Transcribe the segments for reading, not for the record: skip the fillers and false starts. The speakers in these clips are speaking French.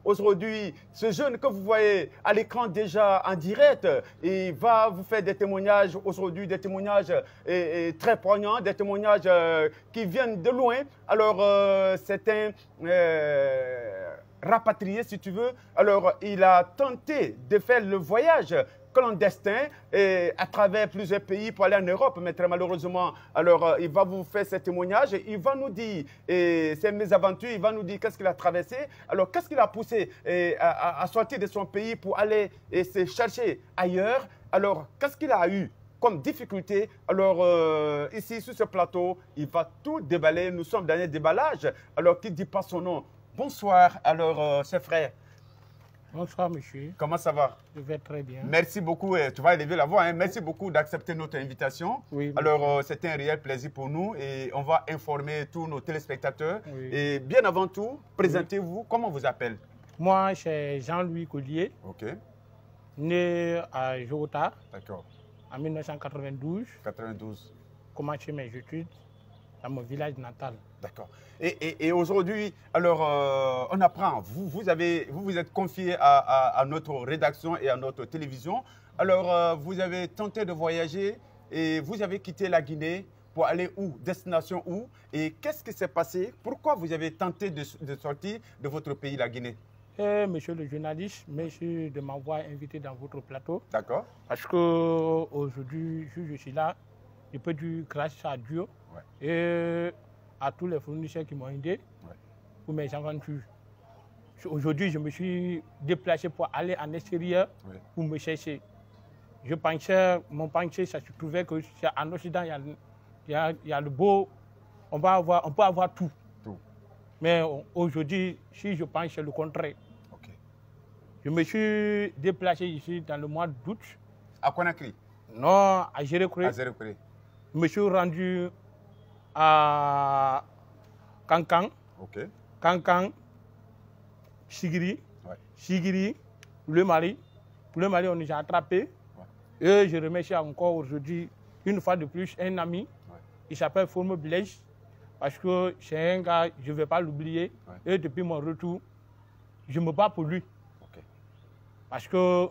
aujourd'hui, ce jeune que vous voyez à l'écran déjà en direct, il va vous faire des témoignages aujourd'hui, des témoignages très poignants, des témoignages qui viennent de loin. Alors, c'est un rapatrié, si tu veux. Alors, il a tenté de faire le voyage clandestin à travers plusieurs pays pour aller en Europe, mais très malheureusement, alors il va vous faire ce témoignage, il va nous dire ses mésaventures, il va nous dire qu'est-ce qu'il a traversé, alors qu'est-ce qu'il a poussé à sortir de son pays pour aller se chercher ailleurs, alors qu'est-ce qu'il a eu comme difficulté. Alors ici sur ce plateau, il va tout déballer, nous sommes dans un déballage, alors qui ne dit pas son nom. Bonsoir, alors chers frères. Bonsoir, monsieur. Comment ça va? Je vais très bien. Merci beaucoup. Tu vas élever la voix. Hein. Merci beaucoup d'accepter notre invitation. Oui, alors, c'était un réel plaisir pour nous et on va informer tous nos téléspectateurs. Oui. Et bien avant tout, présentez-vous. Oui. Comment on vous appelle? Moi, c'est Jean-Louis Collier. OK. Né à Jota. D'accord. En 1992. 92. Commencé mes études dans mon village natal. D'accord. Et aujourd'hui, alors, on apprend, vous vous êtes confié à notre rédaction et à notre télévision. Alors, vous avez tenté de voyager et vous avez quitté la Guinée pour aller où? Destination où? Et qu'est-ce qui s'est passé? Pourquoi vous avez tenté de sortir de votre pays, la Guinée? Monsieur le journaliste, merci de m'avoir invité dans votre plateau. D'accord. Parce qu'aujourd'hui, je suis là, je peux dire grâce à Dieu. Ouais. Et à tous les fournisseurs qui m'ont aidé pour mes aventures. Aujourd'hui, je me suis déplacé pour aller en extérieur pour me chercher. Je pensais, mon pensée, ça se trouvait que en Occident, il y a le beau, on peut avoir tout. Mais aujourd'hui, si je pense, c'est le contraire. Okay. Je me suis déplacé ici dans le mois d'août. À Conakry? Non, à Gérékré. À Gérékré. Je me suis rendu à Kankan, Kankan, Sigiri, Sigiri, le Mali. Le Mali, on nous a attrapés. Et je remercie encore aujourd'hui, une fois de plus, un ami. Il s'appelle Forme Blaise. Parce que c'est un gars, je ne vais pas l'oublier. Et depuis mon retour, je me bats pour lui. Parce que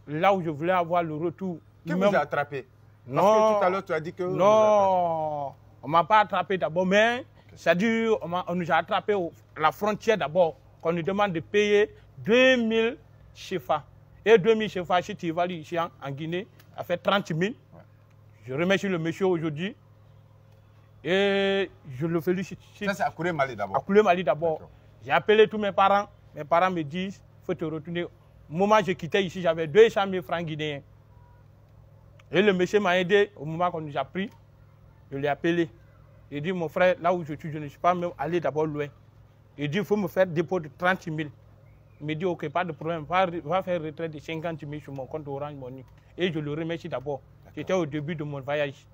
là où je voulais avoir le retour... Qui vous a attrapé? Non. Parce que tout à l'heure, tu as dit que... Non. On ne m'a pas attrapé d'abord, mais c'est-à-dire on nous a attrapé à la frontière d'abord, qu'on nous demande de payer 2000 CFA. Et 2000 CFA, si tu évalues ici en Guinée, ça fait 30 000. Ouais. Je remercie le monsieur aujourd'hui et je le félicite. Ça, c'est à Kouré Mali d'abord? À Kouré Mali d'abord. J'ai appelé tous mes parents. Mes parents me disent, il faut te retourner. Au moment où je quittais ici, j'avais 200 000 francs guinéens. Et le monsieur m'a aidé au moment qu'on nous a pris. Je l'ai appelé. Il dit, mon frère, là où je suis, je ne suis pas même allé d'abord loin. Il dit, il faut me faire dépôt de 30 000. Il me dit, ok, pas de problème, va faire retrait de 50 000 sur mon compte Orange Money. Et je le remercie d'abord. C'était au début de mon voyage.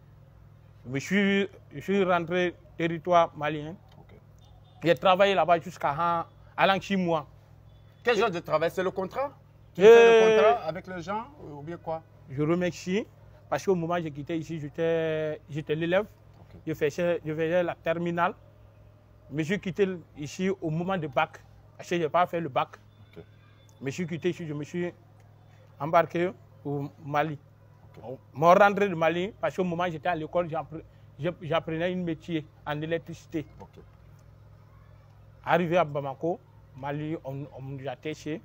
Je suis rentré territoire malien. J'ai travaillé là-bas jusqu'à 6 mois. Quel genre de travail? C'est le contrat? Tu fais le contrat avec les gens ou bien quoi? Je remercie. Parce qu'au moment où j'ai quitté ici, j'étais l'élève. Je faisais la terminale. Mais je suis quitté ici au moment du bac. Parce que je n'ai pas fait le bac. Mais je suis quitté ici, je me suis embarqué au Mali. Mon rentrée de Mali, parce qu'au moment où j'étais à l'école, j'apprenais un métier en électricité. Arrivé à Bamako, Mali, on nous a testé.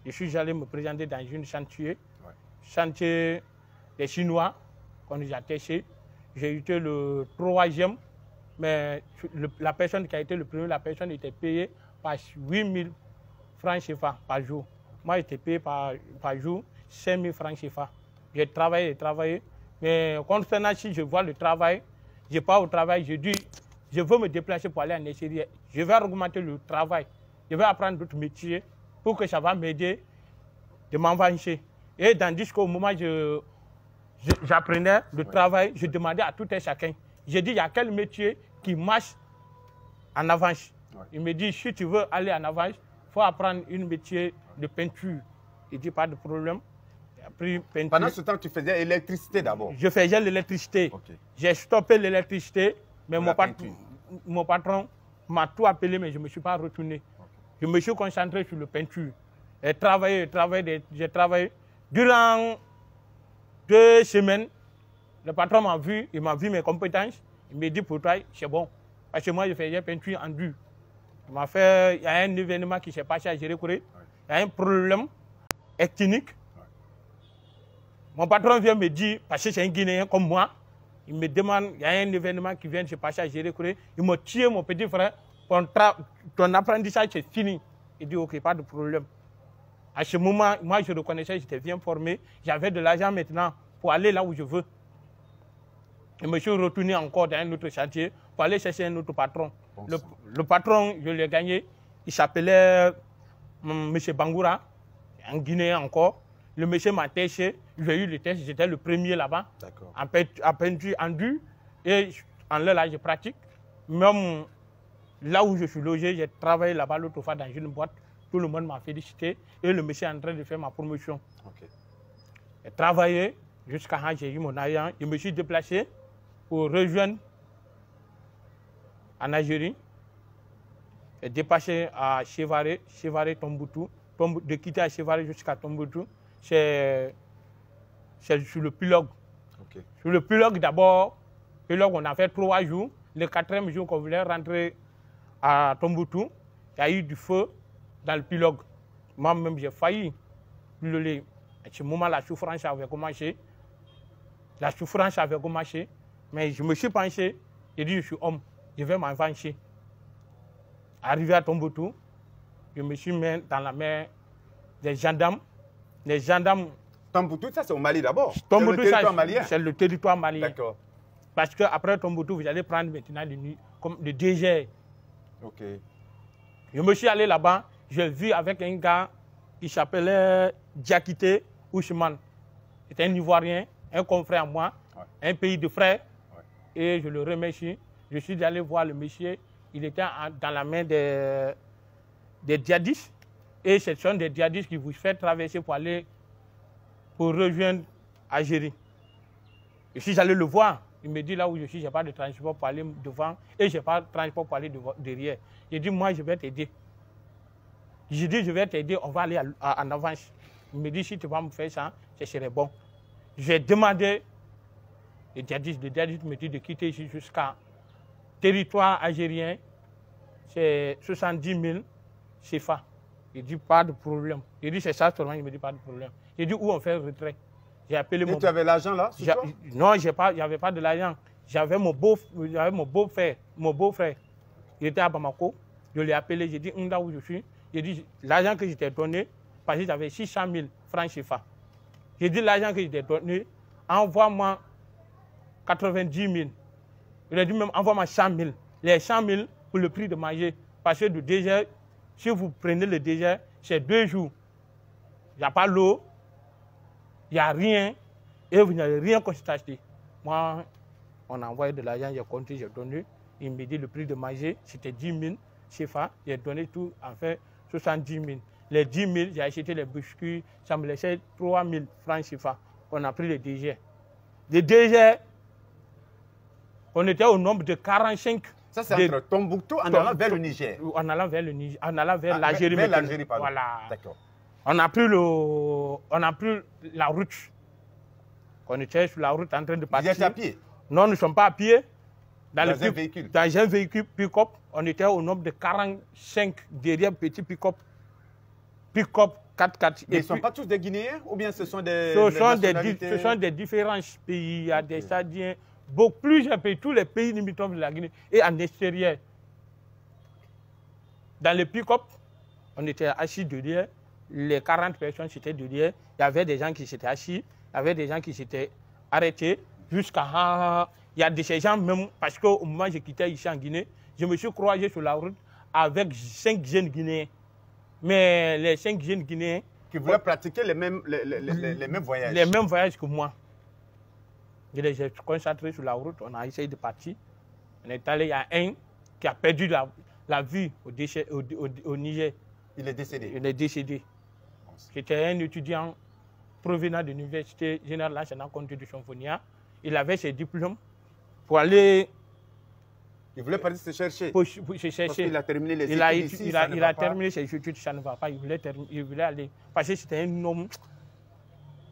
Je suis allé me présenter dans une chantier. Chantier des Chinois qu'on nous a testé. J'ai été le 3e, mais la personne qui a été le premier, la personne était payée par 8 000 francs CFA par jour. Moi, j'étais payé par jour 5 000 francs CFA. J'ai travaillé, mais concernant si je vois le travail, je pars au travail, je dis, je veux me déplacer pour aller en extérieur. Je vais augmenter le travail, je vais apprendre d'autres métiers pour que ça va m'aider de m'avancer. Et tandis qu'au moment où j'apprenais le travail, je demandais à tout un chacun. J'ai dit, il y a quel métier qui marche en avance? Il me dit, si tu veux aller en avance, il faut apprendre un métier de peinture. Il dit, pas de problème. Appris peinture. Pendant ce temps, tu faisais l'électricité d'abord? Je faisais l'électricité. J'ai stoppé l'électricité, mais mon patron m'a tout appelé, mais je ne me suis pas retourné. je me suis concentré sur la peinture. J'ai travaillé. Durant 2 semaines, le patron m'a vu, il m'a vu mes compétences. Il m'a dit pour toi, c'est bon. Parce que moi, je faisais peinture en dur. Il y a un événement qui s'est passé à Gérékouré. Il y a un problème ethnique. Mon patron vient me dire, parce que c'est un Guinéen comme moi, il me demande, il y a un événement qui vient de se passer à Gérékouré. Il m'a tué mon petit frère. Ton apprentissage, c'est fini. Il dit, ok, pas de problème. À ce moment, moi, je reconnaissais, j'étais bien formé. J'avais de l'argent maintenant pour aller là où je veux. Je me suis retourné encore dans un autre chantier pour aller chercher un autre patron. Le patron, je l'ai gagné. Il s'appelait M. Bangoura, un Guinéen encore. Le monsieur m'a testé. J'ai eu le test, j'étais le premier là-bas. En peinture en dur. Et en là, je pratique. Même là où je suis logé, j'ai travaillé là-bas l'autre fois dans une boîte. Tout le monde m'a félicité et le monsieur est en train de faire ma promotion. J'ai travaillé jusqu'à quand j'ai eu mon argent. Je me suis déplacé pour rejoindre en Algérie. J'ai dépassé à Chevaré, Tombouctou. De quitter à Chevaré jusqu'à Tombouctou, c'est sur le pilogue. Sur le pilogue d'abord, on a fait 3 jours. Le 4e jour qu'on voulait rentrer à Tombouctou, il y a eu du feu dans le pilogue. Moi-même, j'ai failli brûler. À ce moment, la souffrance avait commencé. Mais je me suis penché. J'ai dit, je suis homme. Je vais m'en venger. Arrivé à Tombouctou, je me suis mis dans la main des gendarmes. Les gendarmes. Tombouctou, ça c'est au Mali d'abord. Tombouctou, c'est le territoire malien. D'accord. Parce qu'après Tombouctou, vous allez prendre maintenant le DG. Je me suis allé là-bas. J'ai vu avec un gars qui s'appelait Diakité Ousmane. C'était un Ivoirien, un confrère à moi, un pays de frères. Et je le remercie. Je suis allé voir le monsieur. Il était dans la main des djihadistes. Et ce sont des djihadistes qui vous font traverser pour rejoindre Algérie. Je suis allé le voir. Il me dit là où je suis, je n'ai pas de transport pour aller devant et je n'ai pas de transport pour aller derrière. J'ai dit, moi, je vais t'aider. J'ai dit, je vais t'aider, on va aller en avance. Il me dit, si tu vas me faire ça, ce serait bon. J'ai demandé, le djihadiste me dit de quitter ici jusqu'à territoire algérien, c'est 70 000 CFA. Il dit, pas de problème. Il dit, c'est ça seulement, il me dit, pas de problème. J'ai dit, où on fait le retrait? J'ai appelé Et tu avais l'argent là sur toi? Non, il n'y avait pas de l'argent. J'avais mon beau-frère. Il était à Bamako. Je l'ai appelé, j'ai dit, là où je suis. J'ai dit, l'argent que je t'ai donné, parce que j'avais 600 000 francs CFA. J'ai dit, l'argent que je t'ai donné, envoie-moi 90 000. Il a dit même, envoie-moi 100 000. Les 100 000 pour le prix de manger. Parce que le désert, si vous prenez le désert, c'est 2 jours. Il n'y a pas l'eau, il n'y a rien, et vous n'avez rien constaté. Moi, on a envoyé de l'argent, j'ai compté, j'ai donné. Il me dit le prix de manger, c'était 10 000 CFA. J'ai donné tout, en fait, 70 000. Les 10 000, j'ai acheté les biscuits, ça me laissait 3 000 francs CFA. On a pris le DG. Le DG, on était au nombre de 45. Ça, c'est entre Tombouctou en allant vers le Niger. En allant vers le Niger, en allant vers l'Algérie. Vers l'Algérie, pardon. Voilà. D'accord. On a pris la route. On était sur la route en train de partir. Vous étiez à pied? Non, nous ne sommes pas à pied. Dans un véhicule? Dans un véhicule pick-up. On était au nombre de 45 derrière petit pick-up. Pick-up 4x4. Mais ils ne sont pas tous des Guinéens ou bien ce sont des ce sont des différents pays. Il y a des Sadiens, plusieurs pays, tous les pays limitrophes de la Guinée et en extérieur. Dans le pick-up, on était assis derrière. Les 40 personnes étaient derrière. Il y avait des gens qui s'étaient assis. Il y avait des gens qui s'étaient arrêtés. Jusqu'à... Il y a de ces gens même, parce qu'au moment où je quittais ici en Guinée, je me suis croisé sur la route avec 5 jeunes Guinéens. Mais les 5 jeunes Guinéens... Qui voulaient pratiquer les mêmes voyages. Les mêmes voyages que moi. Je les ai concentrés sur la route, on a essayé de partir. On est allé, il y a un qui a perdu la vie au Niger. Il est décédé? Il est décédé. C'était un étudiant provenant de l'Université Générale Nationale Conti de Symphonia. Il avait ses diplômes pour aller Il voulait partir se chercher. Pour se chercher. Parce qu'il a terminé les études ici, il a terminé ses études, ça ne va pas. Il voulait aller. Parce que c'était un homme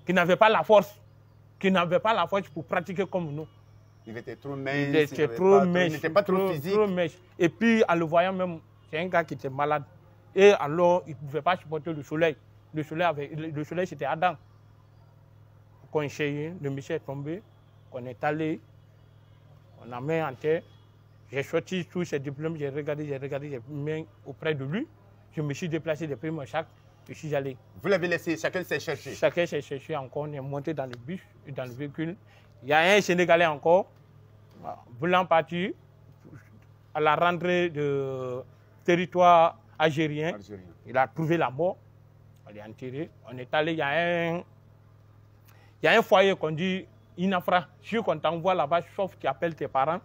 qui n'avait pas la force. Qui n'avait pas la force pour pratiquer comme nous. Il était trop mince. Il était trop mince. Il n'était pas trop physique. Trop mince. Et puis, en le voyant même, c'est un gars qui était malade. Et alors, il ne pouvait pas supporter le soleil. Le soleil, c'était Adam. Quand le monsieur est tombé, on est allé, on a mis en terre. J'ai sorti tous ses diplômes, j'ai regardé, j'ai mis auprès de lui. Je me suis déplacé, j'ai pris mon sac, je suis allé. Vous l'avez laissé, chacun s'est cherché? Chacun s'est cherché encore, on est monté dans le bus, dans le véhicule. Il y a un Sénégalais encore, voulant partir à la rentrée de territoire algérien. Il a trouvé la mort, on l'a enterré. On est allé, il y a un foyer qu'on dit Inafra. Si on t'envoie là-bas, sauf tu appelles tes parents,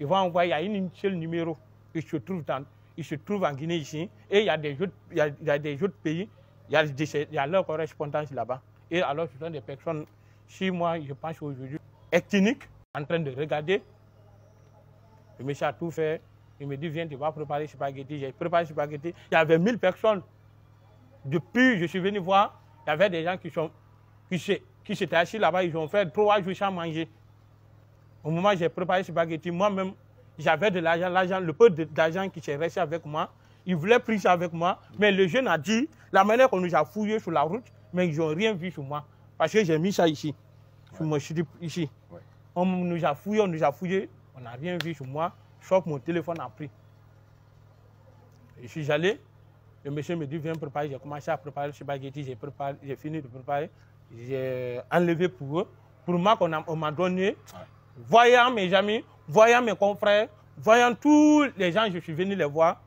ils vont envoyer, il y a un seul numéro. Il se trouve en Guinée ici. Et il y a des autres pays, il y a leur correspondance là-bas. Et alors, ce sont des personnes, si moi, je pense aujourd'hui, ethniques, en train de regarder. Le monsieur a tout fait. Il me dit, viens, tu vas préparer spaghetti. J'ai préparé spaghetti. Il y avait 1000 personnes. Depuis, je suis venu voir, il y avait des gens qui s'étaient assis là-bas. Ils ont fait 3 jours sans manger. Au moment où j'ai préparé spaghetti, moi-même, j'avais de l'argent, le peu d'argent qui s'est resté avec moi. Ils voulaient prendre ça avec moi. Mais le jeune a dit, la manière qu'on nous a fouillé sur la route, mais ils n'ont rien vu sur moi. Parce que j'ai mis ça ici. Sur mon slip ici. Ouais. On nous a fouillé, on n'a rien vu sur moi. Sauf mon téléphone a pris. Je suis allé, le monsieur me dit, viens préparer. J'ai commencé à préparer le spaghetti, j'ai fini de préparer. J'ai enlevé pour eux. Pour moi, on m'a donné, voyant mes amis, voyant mes confrères, voyant tous les gens, je suis venu les voir.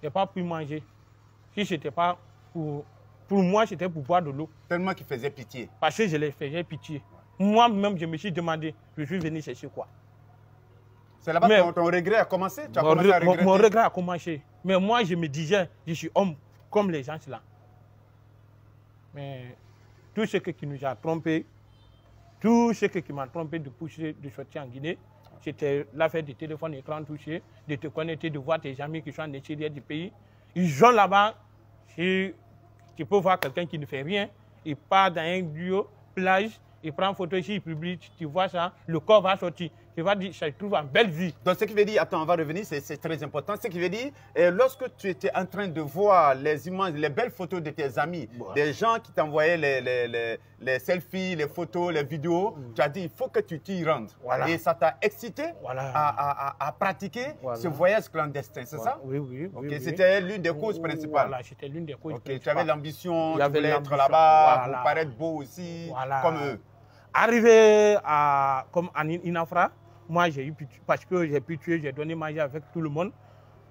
Je n'ai pas pu manger. Si ce n'était pas pour moi, c'était pour boire de l'eau. Tellement qu'il faisait pitié. Parce que je les faisais pitié. Moi-même, je me suis demandé, je suis venu chercher quoi. C'est là-bas que ton regret a commencé? Tu as commencé à regretter? Mon regret a commencé. Mais moi, je me disais, je suis homme comme les gens là. Mais tout ce qui nous a trompés, tout ce qui m'a trompé de pousser, de sortir en Guinée, c'était l'affaire du téléphone écran touché, de te connecter, de voir tes amis qui sont en extérieur du pays. Ils ont là-bas, tu peux voir quelqu'un qui ne fait rien, il part dans un lieu, plage, il prend une photo ici, il publie, tu vois ça, le corps va sortir. Tu vas dire, ça se trouve en belle vie. Donc, ce qui veut dire, attends, on va revenir, c'est très important. Ce qui veut dire, lorsque tu étais en train de voir les images, les belles photos de tes amis, des gens qui t'envoyaient les selfies, les photos, les vidéos, tu as dit, il faut que tu t'y rendes. Voilà. Et ça t'a excité à pratiquer ce voyage clandestin, c'est ça? Oui, oui. Okay. C'était l'une des causes principales. Voilà, c'était l'une des causes principales. Tu avais l'ambition, tu voulais être là-bas, pour paraître beau aussi, comme eux. Arrivé comme en Inafra, moi, j'ai eu pitié, parce que j'ai pu tuer, j'ai donné manger avec tout le monde.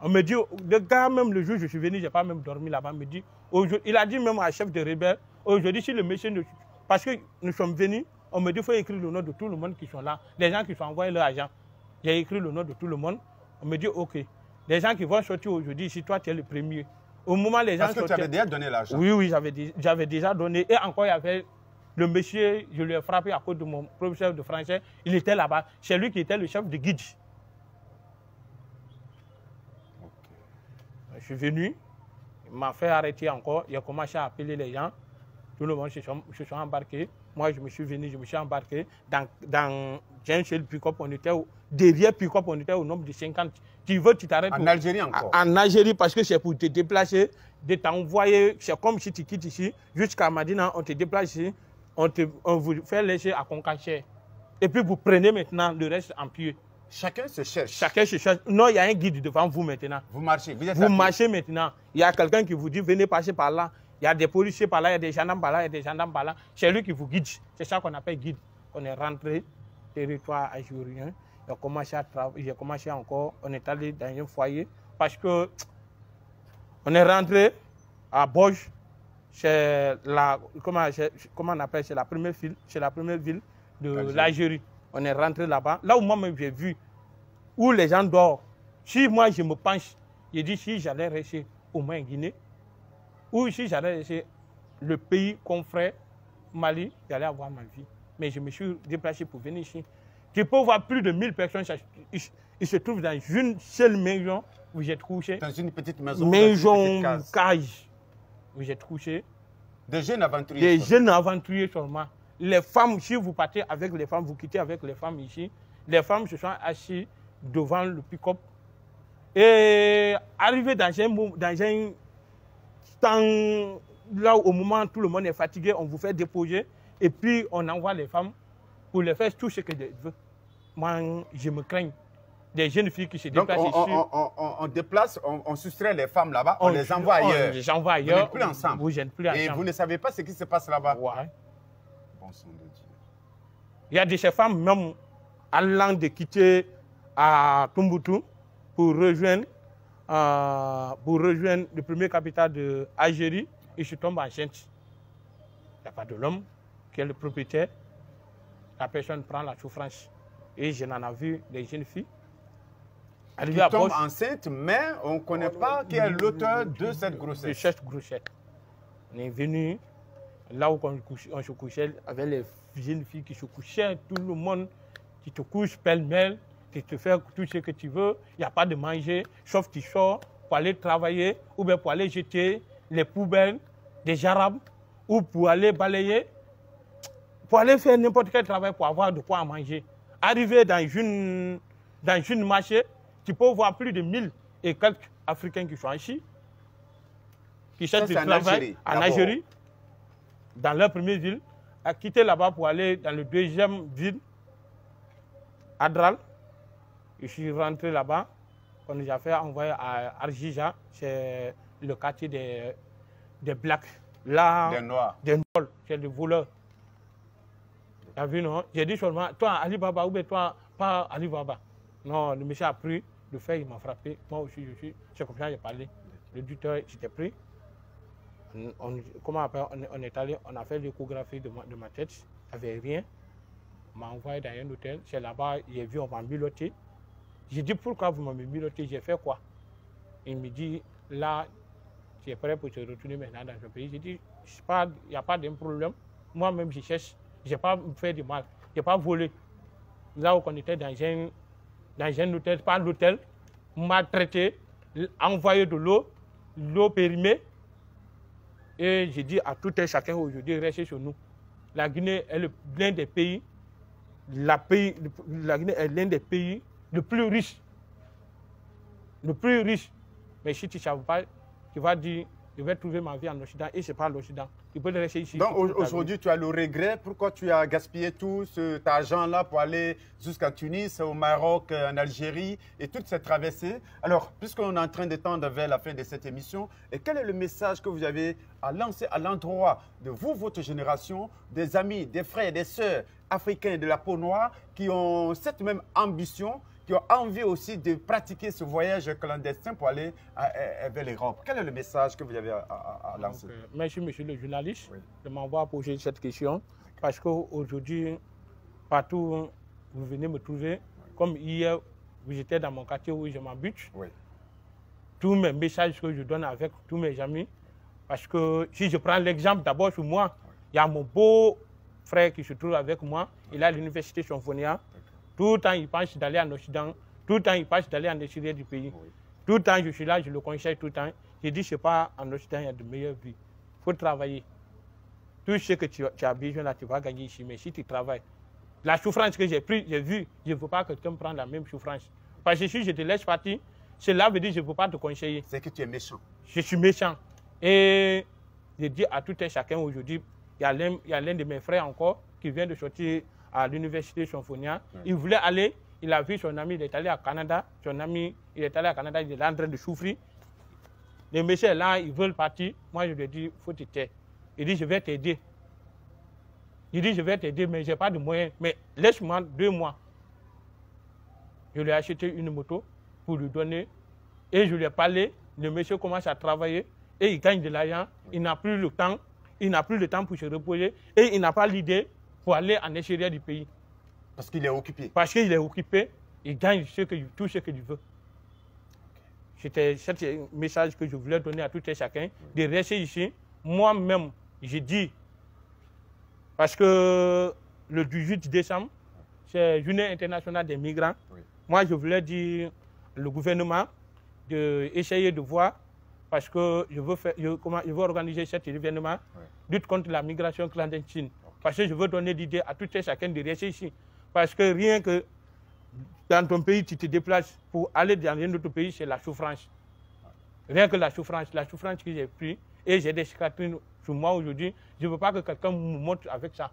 On me dit, le gars, même le jour où je suis venu, je n'ai pas même dormi là-bas, me dit, il a dit même à chef de rebelle, aujourd'hui, si le monsieur ne... Parce que nous sommes venus, on me dit, il faut écrire le nom de tout le monde qui sont là, des gens qui sont envoyés leur argent. J'ai écrit le nom de tout le monde, on me dit, OK. Les gens qui vont sortir aujourd'hui, si toi, tu es le premier. Au moment les gens Parce que tu avais déjà donné l'argent? Oui, oui, j'avais déjà donné. Et encore, il y avait... Le monsieur, je lui ai frappé à cause de mon professeur de français. Il était là-bas. C'est lui qui était le chef de guide. Okay. Je suis venu. Il m'a fait arrêter encore. Il a commencé à appeler les gens. Tout le monde se sont embarqués. Moi, je me suis venu, je me suis embarqué dans un seul pick-up. Derrière pick-up, on était au nombre de 50. Tu veux, tu t'arrêtes. En Algérie encore? En Algérie, parce que c'est pour te déplacer, de t'envoyer. C'est comme si tu quittes ici, jusqu'à Madina, on te déplace ici. On vous fait laisser à Concaché. Et puis vous prenez maintenant le reste en pied. Chacun se cherche. Chacun se cherche. Non, il y a un guide devant vous maintenant. Vous marchez. Vous marchez maintenant. Il y a quelqu'un qui vous dit venez passer par là. Il y a des policiers par là, il y a des gendarmes par là, il y a des gendarmes par là. C'est lui qui vous guide. C'est ça qu'on appelle guide. On est rentré territoire algérien. J'ai commencé à travailler. J'ai commencé encore. On est allé dans un foyer parce que on est rentré à Borges. C'est la, comment on appelle, c'est la première ville de l'Algérie. On est rentré là-bas. Là où moi-même j'ai vu où les gens dorment. Si moi je me penche, je dis si j'allais rester au moins en Guinée, ou si j'allais rester le pays confrère Mali, j'allais avoir ma vie. Mais je me suis déplacé pour venir ici. Tu peux voir plus de 1000 personnes. Il se trouve dans une seule maison, vous êtes couché. Dans une petite maison. Maison, cage, vous êtes couché. Des jeunes aventuriers. Des jeunes aventuriers seulement. Les femmes, si vous partez avec les femmes, vous quittez avec les femmes ici. Les femmes se sont assises devant le pick-up. Et arrivé dans un temps, là au moment où tout le monde est fatigué, on vous fait déposer. Et puis on envoie les femmes pour les faire tout ce qu'elles veulent. Moi, je me crains. Des jeunes filles qui se déplacent ici. On déplace, on soustrait les femmes là-bas, on les envoie ailleurs. On les envoie ailleurs. Vous n'êtes plus ensemble. Vous n'êtes plus ensemble. Et vous ne savez pas ce qui se passe là-bas. Ouais. Bon sang de Dieu. Il y a de ces femmes même allant de quitter à Tombouctou pour rejoindre le premier capital de Algérie et se tombent enceintes. Il n'y a pas de l'homme qui est le propriétaire. La personne prend la souffrance. Et je n'en ai vu des jeunes filles. Qui tombent enceintes, mais on ne connaît pas qui est l'auteur de cette grossesse. De cette grossesse. On est venu là où on se couchait avec les jeunes filles qui se couchaient, tout le monde qui te couche pêle-mêle, qui te fait tout ce que tu veux. Il n'y a pas de manger, sauf tu sors pour aller travailler ou bien pour aller jeter les poubelles des Arabes ou pour aller balayer, pour aller faire n'importe quel travail pour avoir de quoi manger. Arriver dans une marché, tu peux voir plus de 1000 et quelques Africains qui sont ici, qui cherchent du travail en Algérie, dans leur première ville, à quitter là-bas pour aller dans le deuxième ville, Adral. Je suis rentré là-bas, on nous a fait envoyer à Arjija, c'est le quartier des Blacks. Là, des Noirs. Des Noirs, c'est des voleurs. Tu as vu, non? J'ai dit seulement, toi, Ali Baba, ou bien toi, pas Ali Baba. Non, le monsieur a pris le fait, il m'a frappé. Moi aussi, c'est comme ça que j'ai parlé. Le tuteur, j'étais pris. Comment on est allé, on a fait l'échographie de ma tête. Il n'y avait rien. On m'a envoyé dans un hôtel. C'est là-bas, j'ai vu, on m'a miloté. J'ai dit, pourquoi vous m'avez miloté? J'ai fait quoi? Il me dit, là, tu es prêt pour te retourner maintenant dans ce pays. J'ai dit, il n'y a pas de problème. Moi-même, je cherche. Je n'ai pas fait de mal. Je n'ai pas volé. Là où on était dans un hôtel, pas l'hôtel, m'a traité, envoyé de l'eau périmée. Et j'ai dit à tout un chacun aujourd'hui, restez chez nous. La Guinée est l'un des pays, la Guinée est l'un des pays le plus riche. Le plus riche. Mais si tu ne savais pas, tu vas dire, je vais trouver ma vie en Occident et ce n'est pas l'Occident. Tu peux rester ici. Donc aujourd'hui, tu as le regret. Pourquoi tu as gaspillé tout cet argent-là pour aller jusqu'à Tunis, au Maroc, en Algérie et toute cette traversée? Alors, puisqu'on est en train de tendre vers la fin de cette émission, et quel est le message que vous avez à lancer à l'endroit de vous, votre génération, des amis, des frères, des sœurs africains de la peau noire qui ont cette même ambition, qui ont envie aussi de pratiquer ce voyage clandestin pour aller vers l'Europe? Quel est le message que vous avez à lancer? Merci, monsieur le journaliste, de m'avoir posé cette question. Parce qu'aujourd'hui, partout où vous venez me trouver, comme hier, vous étiez dans mon quartier où je m'habite, tous mes messages que je donne avec tous mes amis, parce que si je prends l'exemple d'abord sur moi, il y a mon beau frère qui se trouve avec moi, il est à l'université Symphonia. Tout le temps, il pense d'aller en Occident. Tout le temps, il pense d'aller en extérieur du pays. Tout le temps, je suis là, je le conseille tout le temps. Je dis, je ne sais pas, en Occident, il y a de meilleures vies. Il faut travailler. Tout ce que tu as besoin, là, tu vas gagner ici. Mais si tu travailles, la souffrance que j'ai prise, j'ai vu, je ne veux pas que tu me prennes la même souffrance. Parce que si je te laisse partir, cela veut dire que je ne veux pas te conseiller. C'est que tu es méchant. Je suis méchant. Et je dis à tout un chacun aujourd'hui, il y a l'un de mes frères encore qui vient de sortir à l'université Symphonia. Il voulait aller, il a vu son ami, il est allé à Canada. Son ami, il est allé à Canada, il est en train de souffrir. Les messieurs là, ils veulent partir. Moi, je lui ai dit, il faut te taire. Il dit, je vais t'aider. Il dit, je vais t'aider, mais je n'ai pas de moyens. Mais laisse-moi 2 mois. Je lui ai acheté une moto pour lui donner. Et je lui ai parlé. Le monsieur commence à travailler et il gagne de l'argent. Il n'a plus le temps. Il n'a plus le temps pour se reposer. Et il n'a pas l'idée pour aller en extérieur du pays. Parce qu'il est occupé. Parce qu'il est occupé, il gagne tout ce qu'il veut. C'était ce message que je voulais donner à tout et chacun, de rester ici. Moi-même, j'ai dit, parce que le 18 décembre, c'est la Journée internationale des migrants. moi, je voulais dire au gouvernement d'essayer de voir, parce que je veux organiser cet événement, lutte contre la migration clandestine. Parce que je veux donner l'idée à tout et chacun de rester ici. Parce que rien que dans ton pays, tu te déplaces pour aller dans un autre pays, c'est la souffrance. Rien que la souffrance que j'ai pris, et j'ai des cicatrices sur moi aujourd'hui, je ne veux pas que quelqu'un me montre avec ça.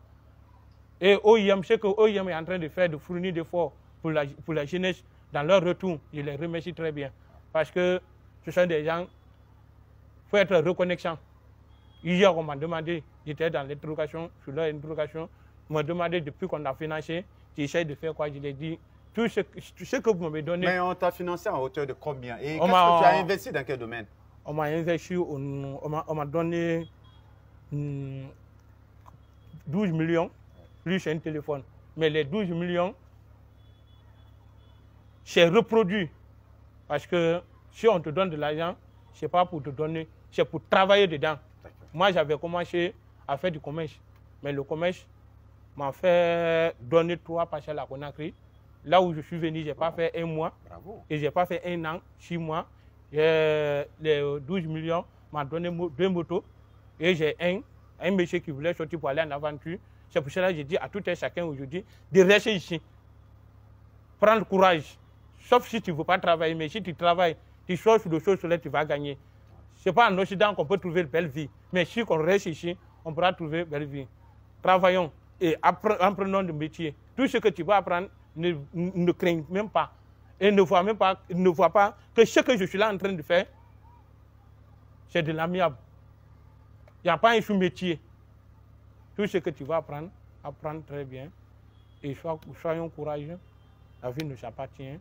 Et OIM, je sais que OIM est en train de fournir des efforts pour la jeunesse dans leur retour. Je les remercie très bien. Parce que ce sont des gens, il faut être reconnaissant. Hier, on m'a demandé, j'étais dans l'interrogation, sur leur interrogation, on m'a demandé depuis qu'on a financé, tu essaies de faire quoi? Je l'ai dit, tout ce que vous m'avez donné. Mais on t'a financé à hauteur de combien? Et qu'est-ce que tu as investi dans quel domaine? On m'a investi, on m'a donné 12 millions, plus un téléphone. Mais les 12 millions, c'est reproduit. Parce que si on te donne de l'argent, ce n'est pas pour te donner, c'est pour travailler dedans. Moi, j'avais commencé à faire du commerce. Mais le commerce m'a fait donner 3 parcelles à Conakry. Là où je suis venu, je n'ai pas fait 1 mois. Bravo. Et je n'ai pas fait 1 an, 6 mois. Les 12 millions m'ont donné 2 motos. Et j'ai un monsieur qui voulait sortir pour aller en aventure. C'est pour cela que j'ai dit à tout un chacun aujourd'hui de rester ici. Prendre courage. Sauf si tu ne veux pas travailler. Mais si tu travailles, tu sors sur le soleil, tu vas gagner. Ce n'est pas en Occident qu'on peut trouver une belle vie. Mais si on reste ici, on pourra trouver une belle vie. Travaillons et apprenons le métier. Tout ce que tu vas apprendre, ne crains même pas. Et ne vois pas que ce que je suis là en train de faire, c'est de l'amiable. Il n'y a pas un sous-métier. Tout ce que tu vas apprendre, apprends très bien. Et soyons courageux. La vie nous appartient.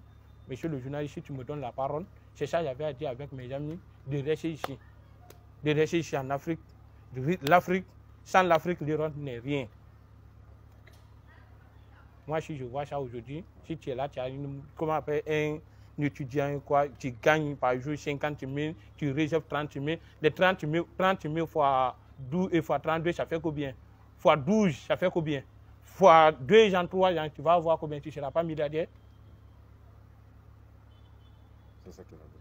Monsieur le journaliste, si tu me donnes la parole, c'est ça que j'avais à dire avec mes amis, de rester ici. De rester ici en Afrique. L'Afrique, sans l'Afrique, l'Europe n'est rien. Moi, si je vois ça aujourd'hui, si tu es là, tu as un étudiant, quoi, tu gagnes par jour 50 000, tu réserves 30 000. Les 30 000 fois 12 et fois 32, ça fait combien? Fois 12, ça fait combien? Fois 2 ans, 3 ans, tu vas voir combien, tu ne seras pas milliardaire. C'est ça qui est la vérité.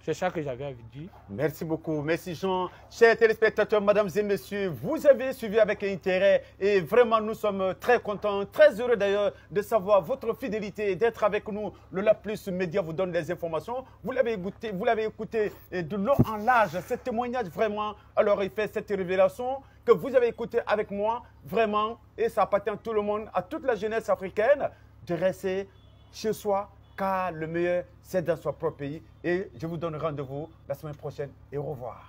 C'est ça que j'avais à vous dire. Merci beaucoup. Merci Jean. Chers téléspectateurs, mesdames et messieurs, vous avez suivi avec intérêt et vraiment nous sommes très contents, très heureux d'ailleurs de savoir votre fidélité et d'être avec nous. Le La Plus Média vous donne les informations. Vous l'avez écouté de long en large, ce témoignage vraiment. Alors il fait cette révélation que vous avez écouté avec moi vraiment et ça appartient à tout le monde, à toute la jeunesse africaine de rester chez soi. Car le meilleur, c'est dans son propre pays. Et je vous donne rendez-vous la semaine prochaine et au revoir.